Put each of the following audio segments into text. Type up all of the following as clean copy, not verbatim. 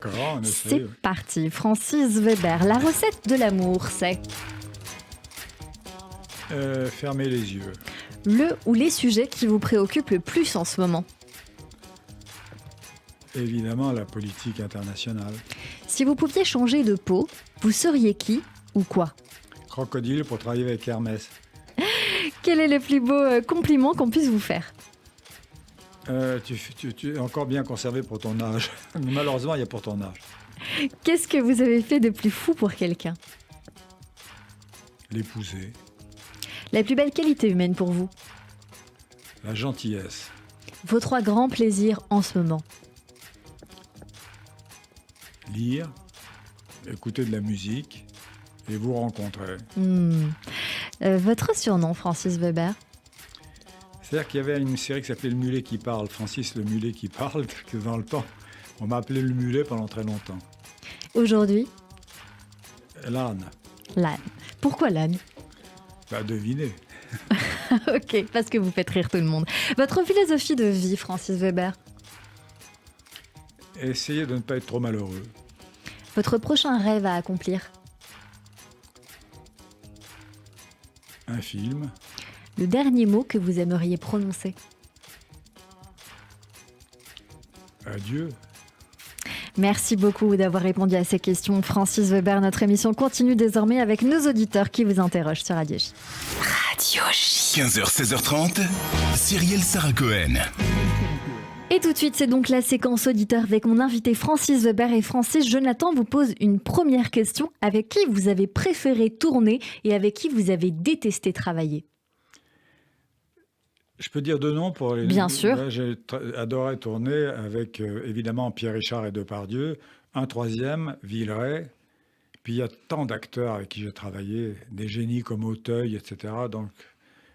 D'accord, on C'est essaye. parti, Francis Weber. La recette de l'amour, c'est Fermez les yeux. le ou les sujets qui vous préoccupent le plus en ce moment. Évidemment, la politique internationale. Si vous pouviez changer de peau, vous seriez qui ou quoi? Crocodile pour travailler avec Hermès. Quel est le plus beau compliment qu'on puisse vous faire? Tu es encore bien conservé pour ton âge. Mais malheureusement, il y a pour ton âge. Qu'est-ce que vous avez fait de plus fou pour quelqu'un? L'épouser. La plus belle qualité humaine pour vous? La gentillesse. Vos 3 grands plaisirs en ce moment? Lire. Écouter de la musique. Et vous rencontrer. Votre surnom, Francis Weber? C'est-à-dire qu'il y avait une série qui s'appelait Le Mulet qui parle. Francis le Mulet qui parle. Que dans le temps, on m'a appelé le Mulet pendant très longtemps. Aujourd'hui, L'âne. l'âne. Pourquoi l'âne? Bah, devinez. Ok, parce que vous faites rire tout le monde. Votre philosophie de vie, Francis Weber? Essayez de ne pas être trop malheureux. Votre prochain rêve à accomplir? Un film. Le dernier mot que vous aimeriez prononcer? Adieu. Merci beaucoup d'avoir répondu à ces questions, Francis Weber. Notre émission continue désormais avec nos auditeurs qui vous interrogent sur Radio J. Radio J. 15h, 16h30, Cyrielle Sarah Cohen. Et tout de suite, c'est donc la séquence auditeur avec mon invité Francis Weber. Et Francis, Jonathan vous pose une première question. Avec qui vous avez préféré tourner et avec qui vous avez détesté travailler? Je peux dire deux noms pour les... Bien sûr. Là, j'ai adoré tourner avec, évidemment, Pierre Richard et Depardieu. Un troisième, Villeray. Puis il y a tant d'acteurs avec qui j'ai travaillé, des génies comme Auteuil, etc. Donc,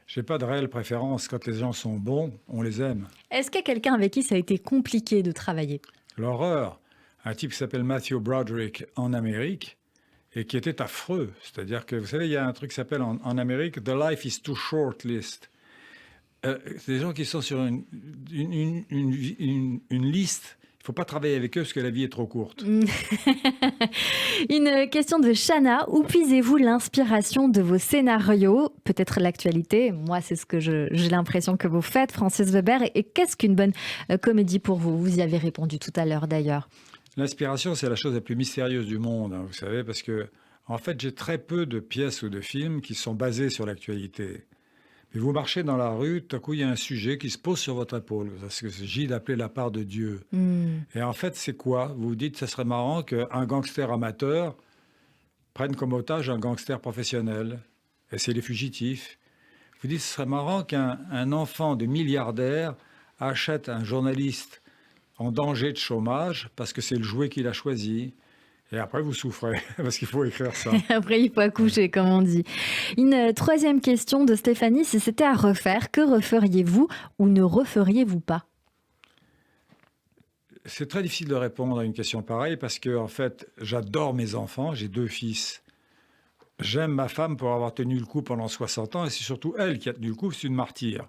je n'ai pas de réelle préférence. Quand les gens sont bons, on les aime. Est-ce qu'il y a quelqu'un avec qui ça a été compliqué de travailler? L'horreur, un type qui s'appelle Matthew Broderick en Amérique et qui était affreux. C'est-à-dire que, vous savez, il y a un truc qui s'appelle en Amérique « The life is too short list ». C'est des gens qui sont sur une liste. Il ne faut pas travailler avec eux parce que la vie est trop courte. Une question de Chana. Où puisez-vous l'inspiration de vos scénarios? Peut-être l'actualité. Moi, c'est ce que j'ai l'impression que vous faites, Francis Weber. Et qu'est-ce qu'une bonne comédie pour vous? Vous y avez répondu tout à l'heure, d'ailleurs. L'inspiration, c'est la chose la plus mystérieuse du monde, hein, vous savez, parce que, en fait, j'ai très peu de pièces ou de films qui sont basés sur l'actualité. Mais vous marchez dans la rue, tout à coup, il y a un sujet qui se pose sur votre épaule. C'est ce que s'agit d'appeler la part de Dieu. Et en fait, c'est quoi? Vous vous dites, ça serait marrant qu'un gangster amateur prenne comme otage un gangster professionnel. Et c'est les fugitifs. Vous dites, ce serait marrant qu'un enfant de milliardaire achète un journaliste en danger de chômage parce que c'est le jouet qu'il a choisi. Et après, vous souffrez, parce qu'il faut écrire ça. Après, il faut accoucher, comme on dit. Une troisième question de Stéphanie. Si c'était à refaire, que referiez-vous ou ne referiez-vous pas? C'est très difficile de répondre à une question pareille parce que, en fait, j'adore mes enfants. J'ai 2 fils. J'aime ma femme pour avoir tenu le coup pendant 60 ans et c'est surtout elle qui a tenu le coup. C'est une martyre.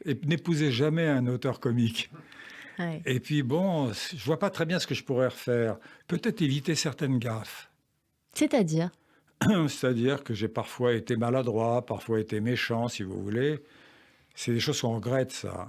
Et n'épousez jamais un auteur comique. Ouais. Et puis, bon, je vois pas très bien ce que je pourrais refaire. Peut-être éviter certaines gaffes. C'est-à-dire? C'est-à-dire que j'ai parfois été maladroit, parfois été méchant, si vous voulez. C'est des choses qu'on regrette, ça.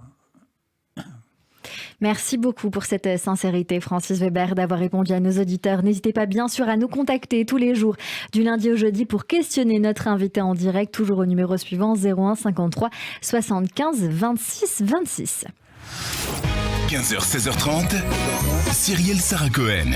Merci beaucoup pour cette sincérité, Francis Weber, d'avoir répondu à nos auditeurs. N'hésitez pas bien sûr à nous contacter tous les jours du lundi au jeudi pour questionner notre invité en direct, toujours au numéro suivant 01 53 75 26 26. 15h, 16h30, Cyrielle Sarah Cohen.